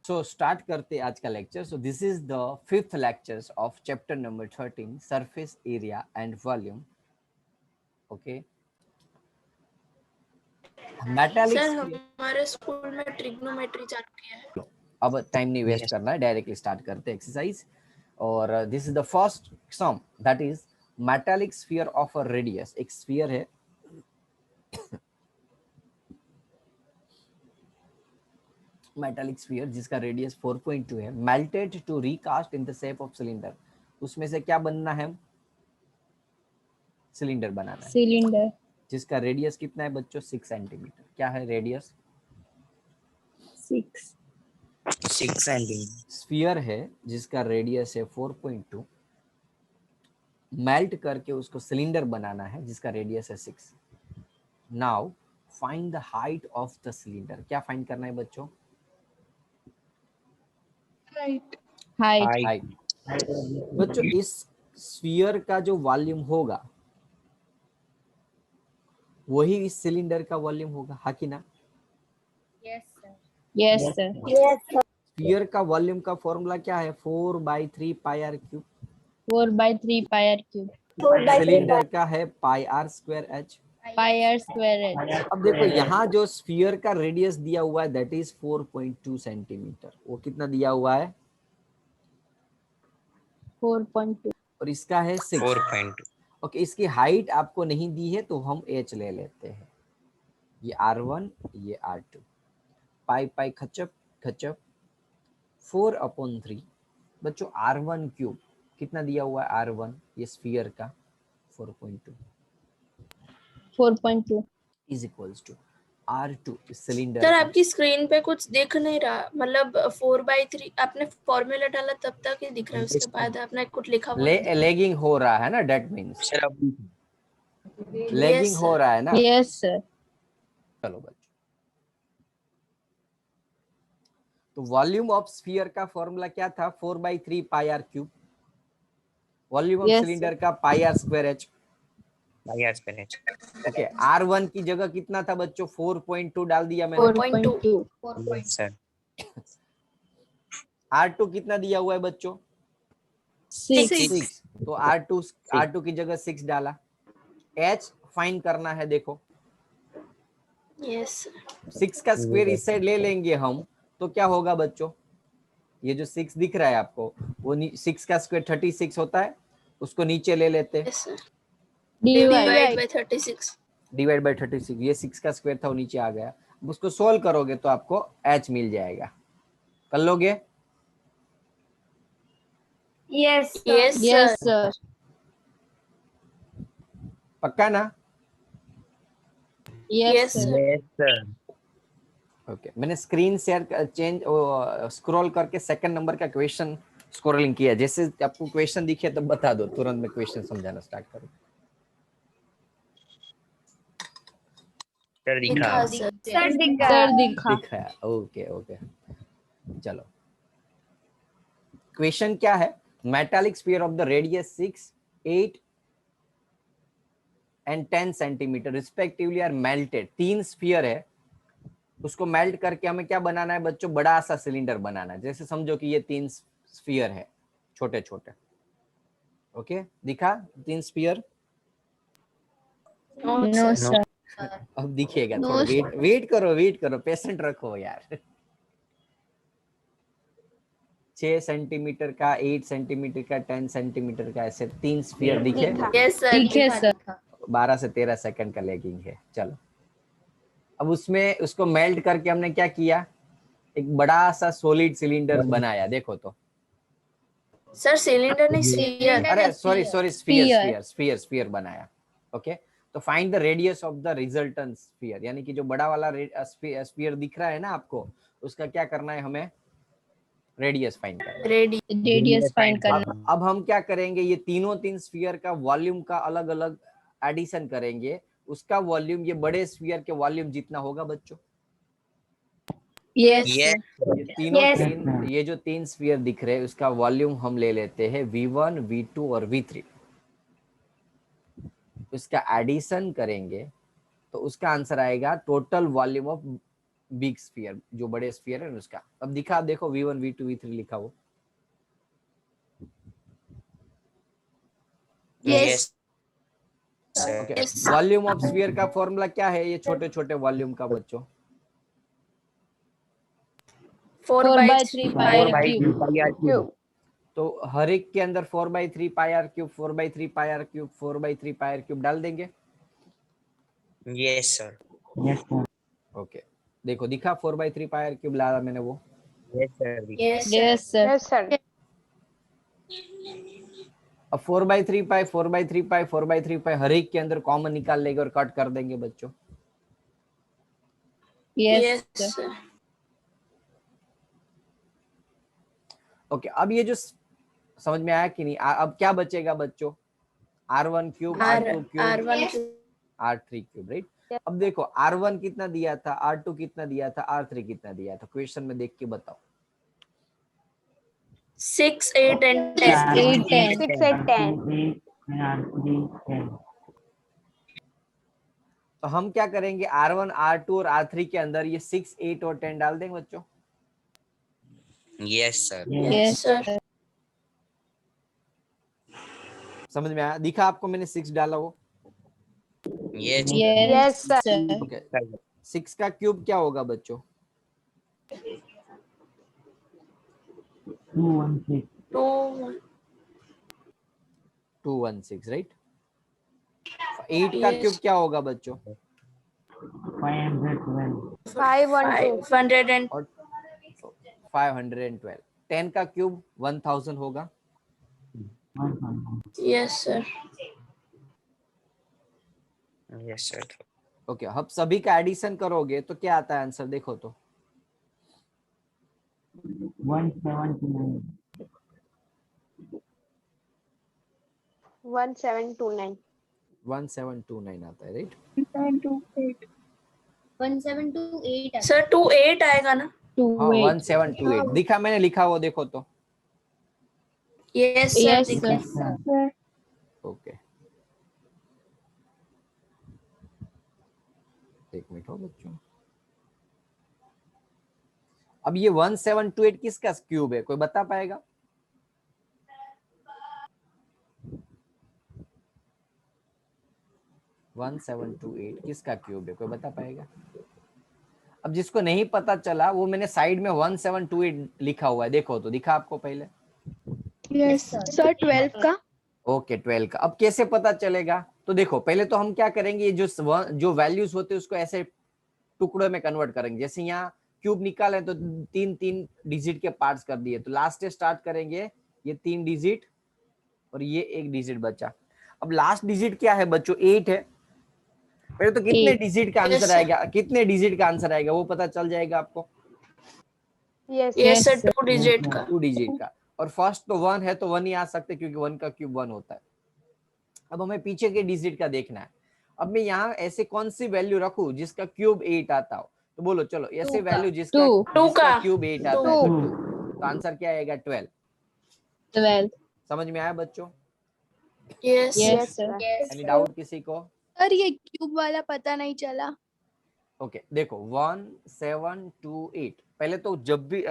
So start करते आज का lecture. So this is the fifth lecture of chapter number 13, surface area and volume. Okay, metallic. Sir हमारे school में trigonometry चालू किया है. अब टाइम नहीं वेस्ट करना है, डायरेक्टली स्टार्ट करते हैं एक्सरसाइज. और this is the first sum, that is metallic sphere of a radius. एक स्फीयर है, मेटालिक स्फीयर जिसका रेडियस 4.2 है, melted to recast in the shape of cylinder. उसमें से क्या बनना है? सिलेंडर बनाना है. सिलेंडर जिसका रेडियस कितना है बच्चों? 6 सेंटीमीटर. क्या है रेडियस? 6 सेंटीमीटर. स्फीयर है जिसका रेडियस है 4.2. मेल्ट करके उसको सिलेंडर बनाना है जिसका रेडियस है 6. Now find the height of the cylinder. क्या फाइंड करना है बच्चों? Height height. बच्चों इस स्फीयर का जो वॉल्यूम होगा वही इस सिलेंडर का वॉल्यूम होगा, हा कि ना? यस सर स्फीयर का वॉल्यूम का फॉर्मूला क्या है? 4/3 pi r cube. 4/3 pi r cube cylinder का है pi r square h. Pi r square h. अब देखो यहाँ जो स्फीयर का रेडियस दिया हुआ है दैट इज 4.2 सेंटीमीटर. वो कितना दिया हुआ है? 4.2. और इसका है 6. 4.2. ओके, इसकी हाइट आपको नहीं दी है तो हम h ले लेते हैं. ये r1, ये r2. पाई पाई खचप खचप 4/3. बच्चों r1 क्यूब कितना दिया हुआ है? r1 ये स्फीयर का 4.2 is equals to r2 cylinder sir का. आपकी स्क्रीन पे कुछ दिख नहीं रहा, मतलब 4/3 आपने फॉर्मूला डाला तब तक ही दिख रहा है, उसके बाद आपने कुछ लिखा हुआ नहीं. लेगिंग हो रहा है ना, डेट मीन्स सर अब लेगिंग हो रहा है ना. Yes sir. चलो बच्चों, तो वॉल्यूम ऑफ स्फीयर का फॉर्मूला क्या था? 4/3 pi r cube. Volume of Yes, cylinder का पाई आर स्क्वायर एच. याद करें. ओके, r1 की जगह कितना था बच्चों? 4.2 डाल दिया मैंने. 4.2. सर r2 कितना दिया हुआ है बच्चों? 6. 6. तो r2 की जगह 6 डाला. h फाइंड करना है. देखो यस 6 का स्क्वायर इस साइड ले लेंगे हम तो क्या होगा बच्चों? ये जो 6 दिख रहा है आपको, वो 6 का स्क्वायर 36 होता है. उसको नीचे ले लेते हैं. Yes divide by 36. Divide by 36. ये 6 का स्क्वायर था, वो नीचे आ गया. अब उसको सोल्व करोगे तो आपको h मिल जाएगा. कर लोगे? Yes yes sir. पक्का ना? Yes sir. सर. ओके, मैंने स्क्रीन शेयर चेंज स्क्रॉल करके सेकंड नंबर का क्वेश्चन स्क्रॉलिंग किया. जैसे आपको क्वेश्चन दिखे तो बता दो, तुरंत मैं क्वेश्चन समझाना स्टार्ट करूं. सर दिखा. सर दिखा. दिख रहा है. ओके ओके, चलो. क्वेश्चन क्या है? Metallic sphere of the radius 6, 8 and 10 centimetre respectively are melted. 3 sphere है, उसको मेल्ट करके हमें क्या बनाना है बच्चों? बड़ा सा सिलेंडर बनाना है. जैसे समझो कि ये 3 स्फीयर है, छोटे छोटे. ओके, दिखा 3 स्फीयर? No sir. अब दिखेगा. थोड़ा वेट करो, पेशेंट रखो यार. 6 सेंटीमीटर का, 8 सेंटीमीटर का, 10 सेंटीमीटर का, ऐसे 3 स्फीयर दिखे. यस सर दिखे सर. 12 से 13 सेकंड का लेगिंग है. चलो, अब उसमें उसको मेल्ट करके हमने क्या किया? एक बड़ा सा सॉलिड सिलेंडर बनाया. देखो तो, सर सिलेंडर नहीं स्फीयर. अरे सॉरी स्फीयर बनाया. ओके, तो find the radius of the resultant sphere. यानी कि जो बड़ा वाला स्फीयर दिख रहा है ना आपको, उसका क्या करना है हमें? रेडियस फाइंड करना है. रेडियस फाइंड करना. अब हम क्या करेंगे? ये तीन स्फीयर का वॉल्यूम का अलग अलग एडिशन करेंगे. उसका वॉल्यूम ये बड़े स्फीयर के वॉल्यूम जितना होगा बच्चों. यस. ये जो 3 स्फीयर दिख रहे हैं उसका वॉल्यूम हम ले लेते हैं V1, V2 और V3. उसका एडिशन करेंगे तो उसका आंसर आएगा total volume of big sphere, जो बड़े स्फीयर है ना उसका। अब दिखा देखो V1 V2 V3 लिखा हो। Yes, sir. Okay, Yes. Volume of sphere का फॉर्मूला क्या है ये छोटे छोटे वॉल्यूम का बच्चों? 4/3 pi 4 by r 3 pi r cube. तो हर एक के अंदर 4/3 pi r cube, 4/3 pi r cube, 4/3 pi r cube डाल देंगे। Yes, sir. ओके, देखो दिखा 4/3 पाई आर क्यूब ला मैंने वो। Yes, sir. Yes, sir. Yes, sir. Yes, sir. अब 4/3 पाई 4/3 पाई 4/3 पाई हर एक के अंदर कॉमन निकाल लेंगे और कट कर देंगे बच्चों। Yes, Yes, sir. sir. Okay, अब ये जो समझ में आया कि नहीं? अब क्या बचेगा बच्चों? R1 cube, R2 cube, R1 R3 cube, right? अब देखो R1 कितना दिया था, R2 कितना दिया था, R3 कितना दिया था, क्वेश्चन में देख के बताओ। 6, 8 and 6, 10. 8, 10. 6, 8, 10. तो हम क्या करेंगे, R1, R2 और R3 के अंदर ये 6, 8 और 10 डाल देंगे बच्चों। Yes, sir. Yes, sir. समझ में आया? दिखा आपको मैंने 6 डाला वो। Yes, sir. Yes, sir. Okay, 6 का क्यूब क्या होगा बच्चों? 216, राइट? 8 का Yes. क्यूब क्या होगा बच्चों? 512. 500 and और 512। 10 का क्यूब 1000 होगा। yes, sir. Yes, sir. Okay, अब सभी का एडिशन करोगे तो क्या आता है आंसर, देखो तो। 1729. 1729 आता है, राइट? 1728. Sir, 28 आएगा ना? 2, हाँ, 8. 1728 दिखा मैंने, लिखा वो देखो तो। Yes, sir. Yes, दिखा। sir. ओके, एक मिनट हो बच्चों। अब ये 1728 किसका क्यूब है, कोई बता पाएगा? वन 1728 किसका क्यूब है, कोई बता पाएगा? अब जिसको नहीं पता चला वो मैंने साइड में 1728 लिखा हुआ है, देखो तो, दिखा आपको पहले? Yes, Sir, 12 का. ओके, 12 का। अब कैसे पता चलेगा? तो देखो पहले तो हम क्या करेंगे, ये जो वैल्यूज होते हैं उसको ऐसे टुकड़ों में कन्वर्ट करेंगे। जैसे यहाँ क्यूब निकाले तो 3 डिजिट के पार्ट्स कर दिए, तो लास्ट से स्टार्ट करेंगे, ये 3 डिजिट और ये 1 डिजिट बचा। अब लास्ट डिजिट क्या है बच्चों? 8 है। पहले तो कितने 8. डिजिट का आंसर आएगा, कितने डिजिट का आंसर आएगा वो पता चल जाएगा आपको। Yes, Yes, sir. Yes, sir. 2 digit का। 2 डिजिट का, और फर्स्ट तो 1 है तो 1 ही आ सकते क्योंकि 1 का क्यूब 1 होता है। अब हमें पीछे के डिजिट का देखना है। अब मैं यहाँ ऐसे कौन सी वैल्यू रखूं जिसका क्यूब 8 आता हो, तो बोलो चलो ऐसे वैल्यू जिसका का क्यूब 8 आता है, तो आंसर क्या आएगा? 12। 12. समझ में आया बच्चों? Yes, Yes, sir. Any doubt किसी को? सर ये क्यूब वाला पता नहीं चला। ओके, देखो 1728 पहले तो जब भी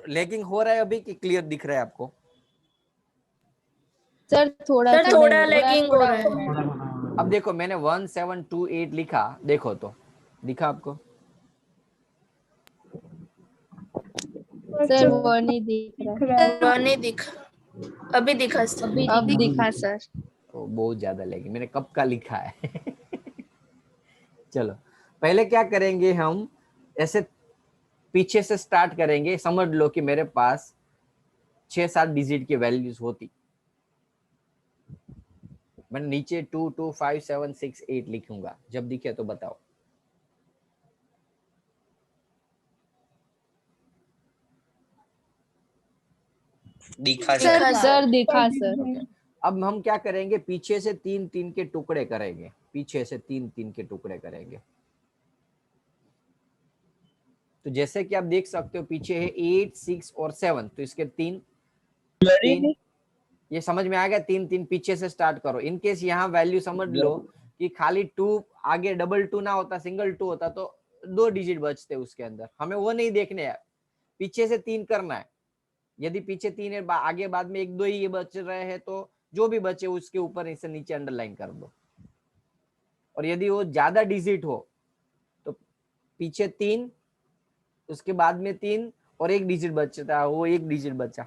लैगिंग हो रहा है अभी कि क्लियर दिख रहा है आपको? सर थोड़ा Sir, थोड़ा lagging हो रहा है। अब देखो मैंने 1728 लिखा, देखो तो, दिखा आपको? सर वो नहीं दिख रहा। वो नहीं दिखा, अभी दिखा सर। अब दिखा सर। तो बहुत ज्यादा लैगिंग, मैंने कब का लिखा है। चलो पहले क्या करेंगे, हम ऐसे पीछे से स्टार्ट करेंगे। समझ लो कि मेरे पास 6-7 डिजिट की वैल्यूज होती, मैं नीचे 2, 2, 5, 7, 6, 8 लिखूंगा। जब दिखे तो बताओ। दिखा सर, सर। सर दिखा सर। Okay. अब हम क्या करेंगे, पीछे से 3-3 के टुकड़े करेंगे, पीछे से 3-3 के टुकड़े करेंगे। तो जैसे कि आप देख सकते हो पीछे है 8, 6 और 7, तो इसके 3, ये समझ में आ गया? 3-3 पीछे से स्टार्ट करो। इनकेस यहाँ वैल्यू समझ लो कि खाली 2 आगे डबल 2 ना होता, सिंगल 2 होता, तो दो डिजिट बचते उसके अंदर, हमें वो नहीं देखने हैं, पीछे से 3 करना है। यदि पीछे 3 है, आगे बाद में 1 2 ही ये बच रहे हैं तो जो भी बचे उसके ऊपर इसे नीचे अंडरलाइन कर दो। और यदि वो ज्यादा डिजिट हो तो पीछे 3, उसके बाद में 3 और 1 डिजिट बचता है, वो 1 डिजिट बचा।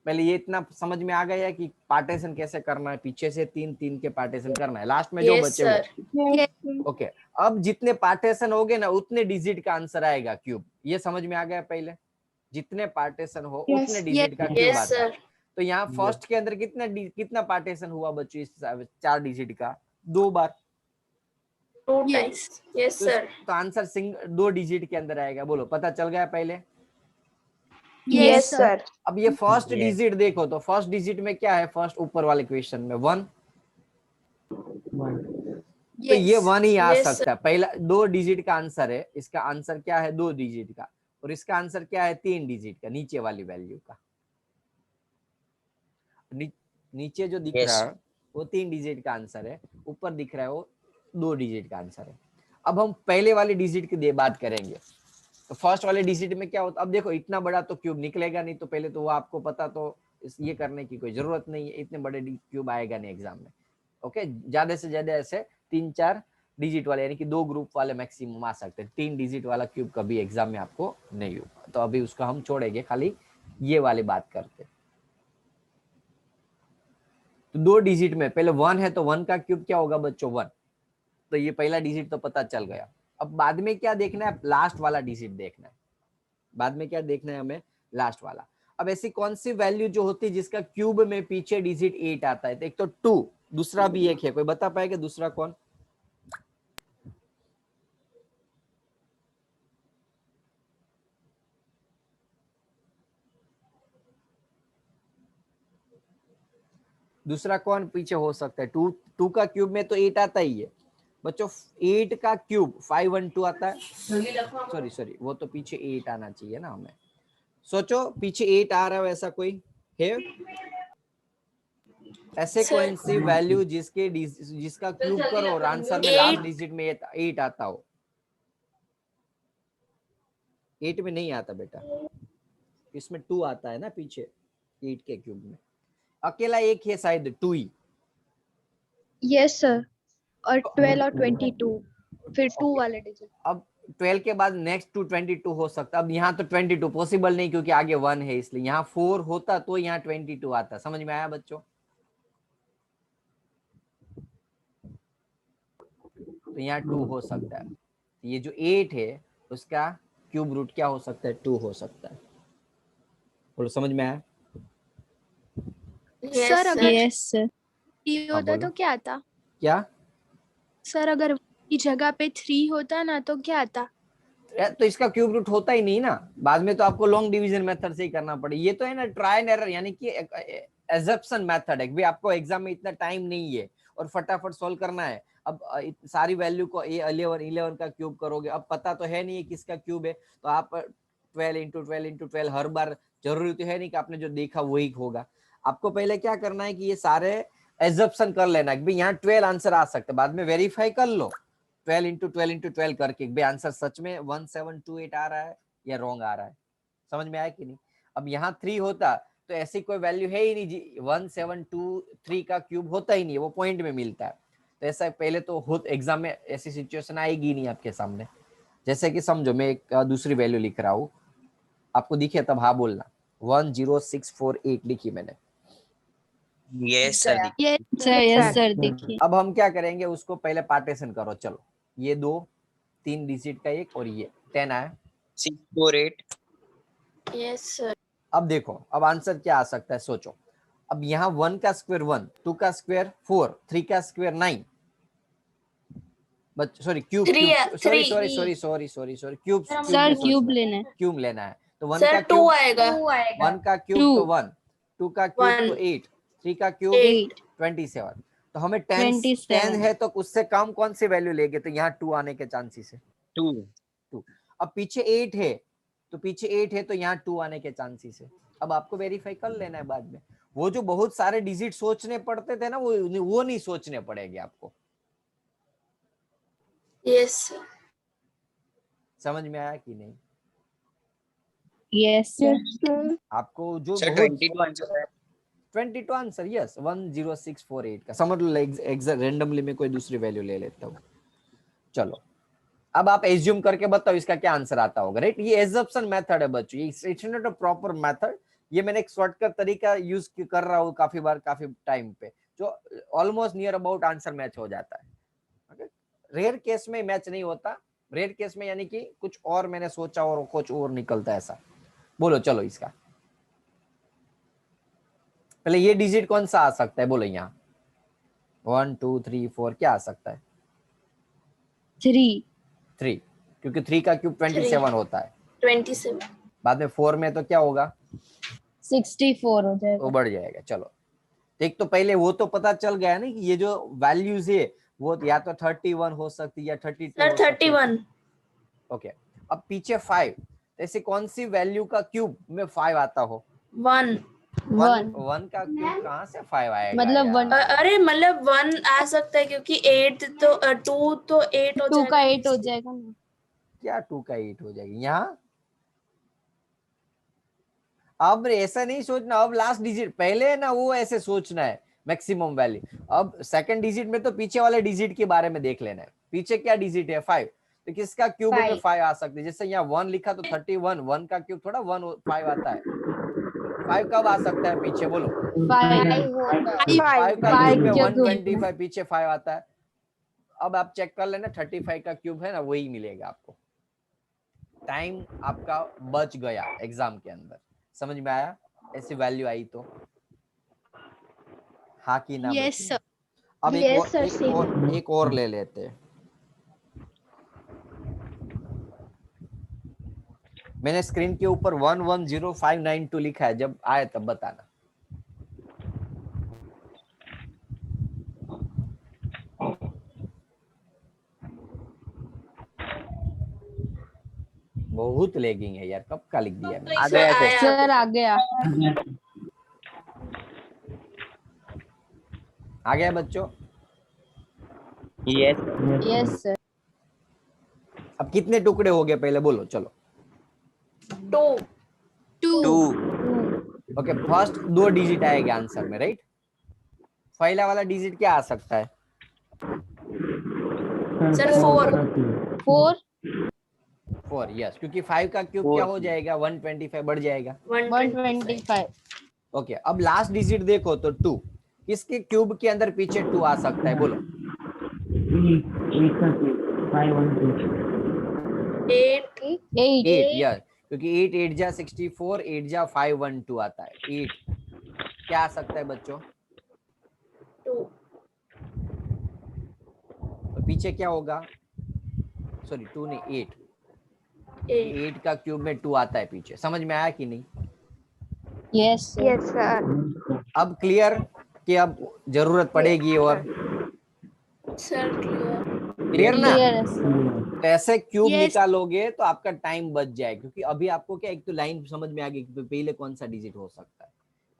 पहले ये इतना समझ में आ गया कि पार्टीशन कैसे करना है, पीछे से 3 3 के पार्टीशन करना है, लास्ट में जो Yes, बचे sir. वो। ओके, अब जितने पार्टीशन हो गए ना उतने डिजिट का आंसर आएगा क्यूब। ये समझ में आ गया? पहले जितने पार्टीशन हो उतने डिजिट का क्यूब Yes, आता है। sir. तो यहाँ फर्स्ट के अंदर कितना पार्टीशन हुआ बच्चों इस 4 डिजिट का? 2 बार। 2 times. Yes, sir. तो आंसर 2 डिजिट के अंदर आएगा। बोलो, पता चल गया पहले? Yes, sir. अब ये फर्स्ट Yes. डिजिट देखो तो फर्स्ट डिजिट में क्या है? फर्स्ट ऊपर वाले क्वेश्चन में 1, तो ये 1 ही आ Yes, सकता है। पहला 2 डिजिट का आंसर है, इसका आंसर क्या है? 2 डिजिट का। और इसका आंसर क्या है? 3 डिजिट का, नीचे वाली वैल्यू का। नीचे जो दिख Yes. रहा है वो 3 डिजिट का आंसर है, ऊपर दिख रहा है वो 2 डिजिट का आंसर है। अब हम पहले वाले डिजिट की बात करेंगे। तो फर्स्ट वाले डिजिट में क्या होता है? अब देखो इतना बड़ा तो क्यूब निकलेगा नहीं, तो पहले तो वो आपको पता, तो ये करने की कोई जरूरत नहीं है, इतने बड़े क्यूब आएगा नहीं एग्जाम में। ओके, ज्यादा से ज्यादा ऐसे 3-4 डिजिट वाले यानी कि 2 ग्रुप वाले मैक्सिमम आ सकते हैं। 3 डिजिट वाला क्यूब कभी एग्जाम में आपको नहीं होगा, तो अभी उसका हम छोड़ेंगे, खाली ये वाली बात करते। तो 2 डिजिट में पहले 1 है तो 1 का क्यूब क्या होगा बच्चों? 1। तो ये पहला डिजिट तो पता चल गया। अब बाद में क्या देखना है? लास्ट वाला डिजिट देखना है। बाद में क्या देखना है हमें? लास्ट वाला। अब ऐसी कौन सी वैल्यू जो होती है जिसका क्यूब में पीछे डिजिट 8 आता है? तो एक तो 2, दूसरा भी एक है, कोई बता पाएगा दूसरा कौन? दूसरा कौन पीछे हो सकता है? 2 का क्यूब में तो 8 आता ही है बच्चों। 8 का क्यूब 512 आता है। सॉरी, वो तो पीछे 8 आना चाहिए ना हमें। सोचो पीछे 8 आ रहा है, ऐसा कोई है? ऐसे कौन सी वैल्यू जिसका क्यूब करो और आंसर में लास्ट डिजिट में 8 आता हो? 8 में नहीं आता बेटा, इसमें 2 आता है ना पीछे 8 के क्यूब में। अकेला एक है शायद 2 ही। यस सर, और 12 और 22 फिर 2 वाले डिजिट। अब 12 के बाद नेक्स्ट टू 22 हो सकता। अब यहाँ तो 22 पॉसिबल नहीं क्योंकि आगे 1 है, इसलिए यहाँ 4 होता तो यहाँ 22 आता। समझ में आया बच्चों? तो यहाँ 2 हो सकता है। ये जो 8 है उसका क्यूब रूट क्या हो सकता है? 2 हो सकता है। बोलो, समझ में आया? Yes, sir sir. अगर यस सर। ये होता बोलो। तो क्या आता? क्या? सर अगर की जगह पे 3 होता ना तो क्या आता? तो इसका क्यूब रूट होता ही नहीं ना, बाद में तो आपको लॉन्ग डिवीजन मेथड से ही करना पड़े। ये तो है ना ट्राई एंड एरर, यानी कि एजम्पशन मेथड है। भाई आपको एग्जाम में इतना टाइम नहीं है और फटाफट सॉल्व करना है। अब सारी वैल्यू को 11 का क्यूब करोगे, अब पता तो है नहीं है किसका क्यूब है, तो आप 12 इंटू 12 इंटू 12 हर बार जरूरी तो है नहीं कि आपने जो देखा वही होगा। आपको पहले क्या करना है कि ये सारे एजम्पशन कर लेना है कि भाई यहाँ 12 आंसर आ सकते, बाद में वेरीफाई कर लो 12 इंटू 12 इंटू 12 करके भाई आंसर सच में 1728 आ रहा है या रॉन्ग आ रहा है। समझ में आया कि नहीं? अब यहाँ 3 होता तो ऐसी कोई वैल्यू है ही नहीं जी, 1723 का क्यूब होता ही नहीं, वो पॉइंट में मिलता है। तो ऐसा पहले तो हो एग्जाम में ऐसी सिचुएशन आएगी नहीं आपके सामने। जैसे कि समझो मैं एक दूसरी वैल्यू लिख रहा हूँ, आपको दिखे तब हाँ बोलना। 10648 लिखी मैंने। Yes, sir. यस सर देखिए। अब हम क्या करेंगे, उसको पहले पार्टीशन करो। चलो ये 3 डिजिट का एक और ये 10 आया। 648. Yes, sir. अब देखो अब आंसर क्या आ सकता है, सोचो। अब यहाँ 1 का स्क्वायर 1, 2 का स्क्वायर 4, 3 का square 9, sorry cube, sorry cube sir cube लेना है। क्यूब लेना है। तो 1 Sir, का 2 क्यूब आएगा. 1 का क्यूब तो 1, 2 का क्यूब तो 8, 3 का क्यूब 8. 27। तो हमें 10 27 है तो उससे कम कौन सी वैल्यू लेंगे? तो यहाँ 2 आने के चांसेस है। 2. अब पीछे 8 है तो पीछे 8 है तो यहाँ 2 आने के चांसेस है। अब आपको वेरीफाई कर लेना है बाद में। वो जो बहुत सारे डिजिट सोचने पड़ते थे ना, वो नहीं सोचने पड़ेंगे आपको। Yes, sir. समझ में आया कि नहीं? Yes sir. आपको जो सर बहुत 22 आंसर है। 22 आंसर, यस 10648 का समझ लो। एग्जैक्ट रेंडमली में कोई दूसरी वैल्यू ले लेता हूँ। चलो अब आप एज्यूम करके बताओ इसका क्या आंसर आता होगा, राइट? ये एजम्पशन मेथड है बच्चों, it's not a proper method. ये मैंने एक शॉर्टकट तरीका यूज कर रहा हूँ काफी बार काफी टाइम पे, जो almost near about answer match हो जाता है। ओके, रेयर केस में मैच नहीं होता, रेयर केस में यानी कि कुछ और मैंने सोचा और कुछ और निकलता है ऐसा। बोलो चलो इसका पहले ये डिजिट कौन सा आ सकता है, बोलो यहाँ 1 2 3 4 क्या आ सकता है? 3. 3, क्योंकि 3 का क्यूब 27 होता है। 27 बाद में 4 में तो क्या होगा? 64 हो वो जाएगा. बढ़ जाएगा। चलो एक तो पहले वो तो पता चल गया ना कि ये जो वैल्यूज है वो या तो 31 हो सकती है या 32 सर हो सकती है। 31 ओके, अब पीछे 5, ऐसे कौन सी वैल्यू का क्यूब में 5 आता हो? 1 1 का क्यूब कहाँ से 5 आएगा मतलब यार? 1 अरे मतलब 1 आ सकता है क्योंकि 8 तो 2 तो 8 हो 2 का जाएगा 8 हो जाएगा ना. क्या 2 का 8 हो जाएगी यहाँ? अब ऐसा नहीं सोचना, अब लास्ट डिजिट पहले है ना वो ऐसे सोचना है मैक्सिमम वैल्यू। अब सेकंड डिजिट में तो पीछे वाले डिजिट के बारे में देख लेना है, पीछे क्या डिजिट है 5, तो किसका क्यूब में 5 आ सकते हैं? जैसे यहाँ 1 लिखा तो 31, 1 का क्यूब थोड़ा 5 आता है। 5 कब आ सकता है पीछे, बोलो? 5 का क्यूब में 125, पीछे 5 आता है। अब आप चेक कर लेना 35 का क्यूब है ना वही मिलेगा आपको। टाइम आपका बच गया एग्जाम के अंदर। समझ में आया? ऐसी वैल्यू आई तो हाँ की ना? Yes बच्चों sir. अब Yes, sir, same. एक और ले लेते हैं। मैंने स्क्रीन के ऊपर 110592 लिखा है, जब आए तब बताना। बहुत लेगिंग है यार, कब का लिख दिया मैंने? आ गया सर। सर आ गया. आ गया बच्चों? Yes Yes sir. अब कितने टुकड़े हो गए पहले बोलो चलो? 2 2 ओके, फर्स्ट 2 डिजिट आएगा आंसर में, राइट? पहला वाला डिजिट क्या आ सकता है? सर 4 4, यस, क्योंकि 5 का क्यूब क्या हो जाएगा? 125 बढ़ जाएगा। 125. ओके, अब लास्ट डिजिट देखो तो 2, किसके क्यूब के अंदर पीछे 2 आ सकता है, बोलो? 8, यस, क्योंकि 8 8 जा 64, 8 जा 512 आता है। 8 क्या आ सकता है बच्चों? 2 तो पीछे क्या होगा? सॉरी 2 नहीं 8, 8 का क्यूब में 2 आता है पीछे। समझ में आया कि नहीं? Yes sir. Yes, sir. अब क्लियर कि अब जरूरत पड़ेगी और सर क्लियर ना? Clear है sir. तो ऐसे क्यूब Yes. निकालोगे तो आपका टाइम बच जाएगा, क्योंकि अभी आपको क्या एक तो लाइन समझ में आ गई कि पहले कौन सा डिजिट हो सकता है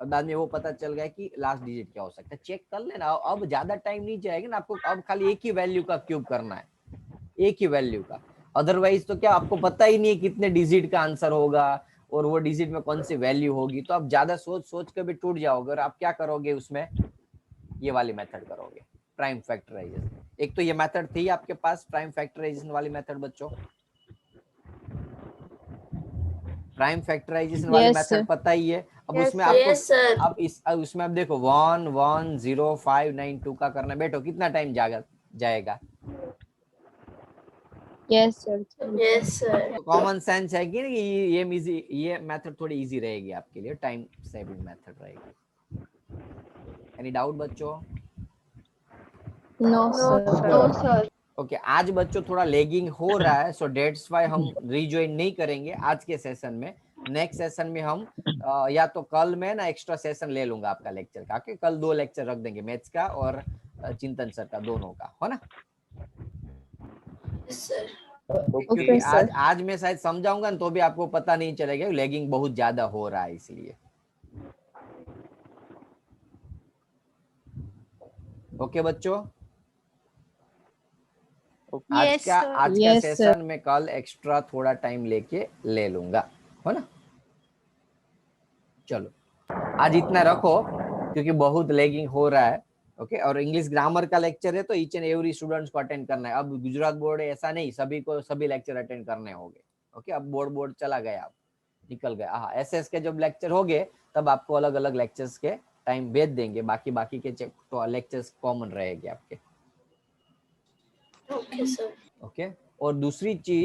और बाद में वो पता चल गया कि लास्ट डिजिट क्या हो सकता है। चेक कर लेना, अब ज्यादा टाइम नहीं जाएगा ना आपको। अब खाली एक ही वैल्यू का क्यूब करना है, एक ही वैल्यू का। अदरवाइज तो क्या आपको पता ही नहीं है कितने डिजिट का आंसर होगा और वो डिजिट में कौन सी वैल्यू होगी, तो आप ज्यादा सोच सोच के भी टूट जाओगे। और आप क्या करोगे उसमें? ये वाली मेथड करोगे, प्राइम फैक्टराइजेशन। एक तो ये मेथड थी आपके पास प्राइम फैक्टराइजेशन वाली मेथड बच्चों, प्राइम फैक्टराइजेशन वाली Yes, मेथड sir. पता ही है। अब Yes, उसमें sir. आपको यस सर अब इस उसमें आप देखो 110592 का करना बैठो, कितना टाइम जाएगा? Yes sir. यस सर तो कॉमन सेंस है कि ये मेथड थोड़ी इजी रहेगी आपके लिए, टाइम सेविंग मेथड रहेगी। एनी डाउट बच्चों? No No, sir. No, sir. Okay, आज बच्चों थोड़ा लेगिंग हो रहा है, सो डेट्स वाई हम रीज्वाइन नहीं करेंगे आज के सेशन में। नेक्स्ट सेशन में हम या तो कल में ना एक्स्ट्रा सेशन ले लूंगा आपका लेक्चर का, कि कल 2 लेक्चर रख देंगे, मैथ्स का और चिंतन सर का, दोनों का, हो ना? यस सर क्योंकि आज मैं शायद समझाऊंगा ना तो भी आपको पता नहीं चलेगा, लेगिंग बहुत ज्यादा हो रहा है इसलिए। ओके बच्चों? Yes, sir. आज का Yes, सेशन में कल एक्स्ट्रा थोड़ा टाइम लेके ले लूंगा, हो ना। चलो आज इतना रखो क्योंकि बहुत लेगिंग हो रहा है। ओके, और इंग्लिश ग्रामर का लेक्चर है तो ईच एंड एवरी स्टूडेंट्स को अटेंड करना है। अब गुजरात बोर्ड है ऐसा नहीं, सभी को सभी लेक्चर अटेंड करने होंगे। ओके, अब बोर्ड चला गया, अब निकल गया। हाँ, एसएस के जब लेक्चर हो गए तब आपको अलग अलग लेक्चर्स के टाइम भेज देंगे, बाकी के तो लेक्चर्स कॉमन रहेंगे आपके। Okay, sir. ओके, और दूसरी चीज